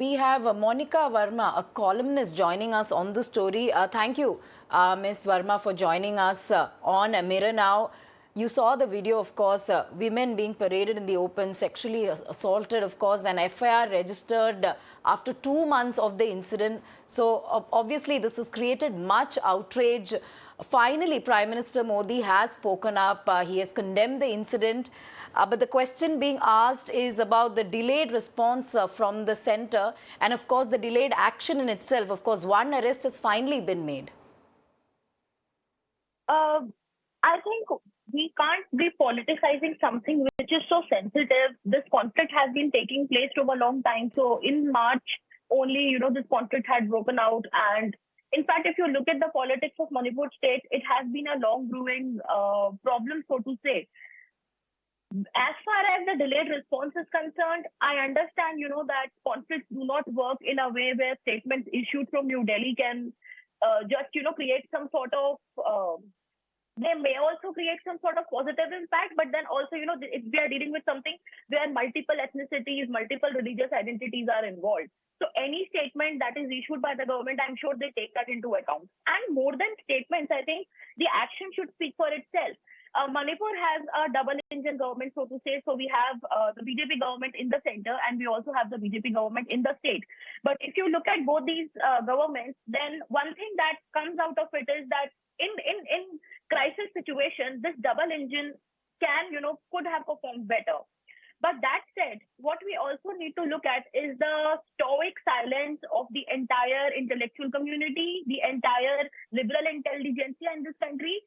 We have Monica Verma, a columnist, joining us on the story. Thank you, Ms. Verma, for joining us on Mirror Now. You saw the video, of course, women being paraded in the open, sexually assaulted, of course, an FIR registered after 2 months of the incident. So, obviously, this has created much outrage. Finally, Prime Minister Modi has spoken up. He has condemned the incident. But the question being asked is about the delayed response from the center and, of course, the delayed action in itself. Of course, one arrest has finally been made. Uh, I think we can't be politicizing something which is so sensitive. This conflict has been taking place over a long time. So in March only, this conflict had broken out. And in fact, if you look at the politics of Manipur state, it has been a long brewing problem, so to say. As far as the delayed response is concerned, I understand, that conflicts do not work in a way where statements issued from New Delhi can just, create some sort of they may also create some sort of positive impact, but then also, if we are dealing with something where multiple ethnicities, multiple religious identities are involved. So any statement that is issued by the government, I'm sure they take that into account. And more than statements, I think the action should speak for itself. Manipur has a double engine government, so to say. So we have the BJP government in the center and we also have the BJP government in the state. But if you look at both these governments, then one thing that comes out of it is that in crisis situation, this double engine could have performed better. But that said, what we also need to look at is the stoic silence of the entire intellectual community, the entire liberal intelligentsia in this country.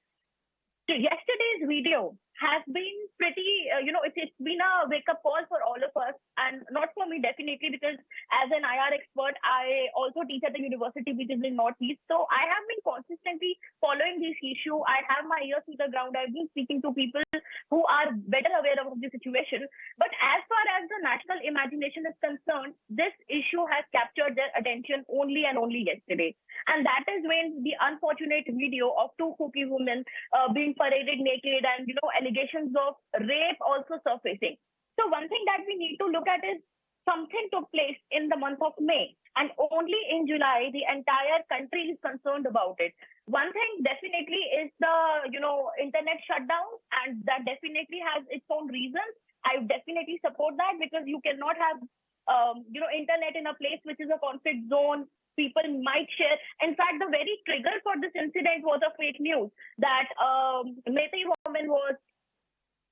So yesterday's video has been pretty, it's been a wake-up call for all of us, and not for me definitely, because as an IR expert, I also teach at the university which is in Northeast. So I have been consistently following this issue. I have my ears to the ground. I've been speaking to people who are better aware of the situation. But as far as the national imagination is concerned, this issue has captured their attention only and only yesterday. And that is when the unfortunate video of two Kuki women being paraded naked and, allegations of rape also surfacing. So one thing that we need to look at is something took place in the month of May, and only in July the entire country is concerned about it. One thing definitely is the internet shutdown, and that definitely has its own reasons. I definitely support that, because you cannot have internet in a place which is a conflict zone. People might share. In fact, the very trigger for this incident was a fake news that Meitei woman was,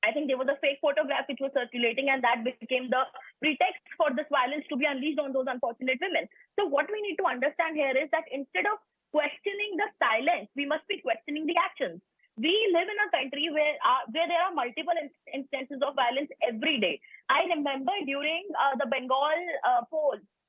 I think there was a fake photograph which was circulating, and that became the pretext for this violence to be unleashed on those unfortunate women. So what we need to understand here is that instead of questioning the silence, we must be questioning the actions. We live in a country where there are multiple instances of violence every day. I remember during the Bengal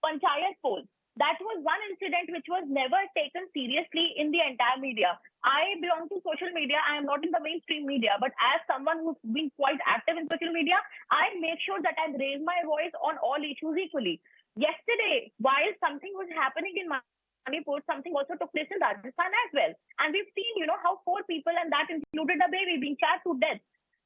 Panchayat polls, that was one incident which was never taken seriously in the entire media. I belong to social media. I am not in the mainstream media, but as someone who's been quite active in social media, I make sure that I raise my voice on all issues equally. Yesterday, while something was happening in Manipur, something also took place in Rajasthan as well. And we've seen, how 4 people, and that included a baby, being shot to death.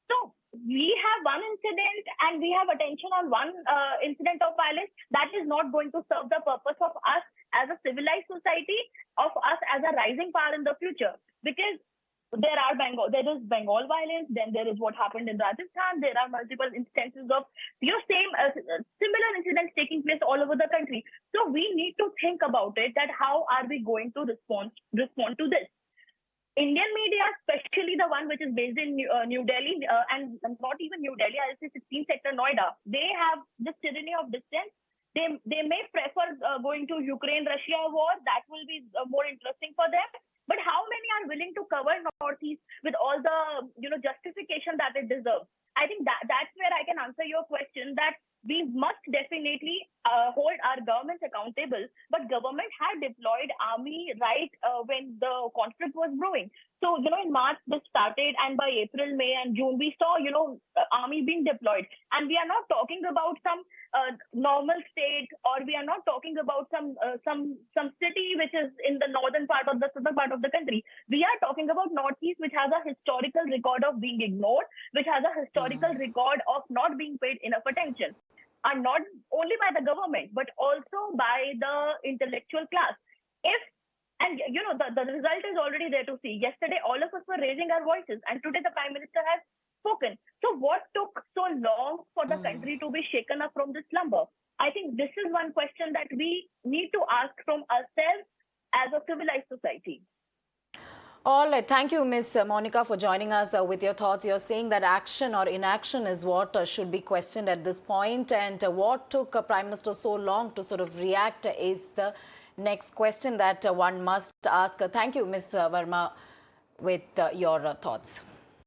So we have one incident and we have attention on one incident of violence. That is not going to serve the purpose of us as a civilized society, of us as a rising power in the future. Because there is Bengal violence, then there is what happened in Rajasthan. There are multiple instances of similar incidents taking place all over the country. So we need to think about it, that how are we going to respond to this? Indian media, especially the one which is based in New Delhi, and not even New Delhi, I'll say 16th sector Noida, they have this tyranny of distance. They may prefer going to Ukraine-Russia war. That will be more interesting for them. But how many are willing to cover Northeast with all the justification that it deserves? I think that's where I can answer your question, that we must definitely hold our governments accountable. But government had deployed army right when the conflict was brewing. So, in March this started, and by April, May, and June, we saw, army being deployed. And we are not talking about some normal state, or we are not talking about some city which is in the northern part or the southern part of the country. We are talking about Northeast, which has a historical record of being ignored, which has a historical record of not being paid enough attention. are not only by the government, but also by the intellectual class. If and the result is already there to see. Yesterday, all of us were raising our voices, and today the Prime Minister has spoken. So, what took so long for the country to be shaken up from this slumber? I think this is one question that we need to ask from ourselves as a civilized society. All right. Thank you, Ms. Monica, for joining us with your thoughts. You're saying that action or inaction is what should be questioned at this point. And what took Prime Minister so long to sort of react is the next question that one must ask. Thank you, Ms. Verma, with your thoughts.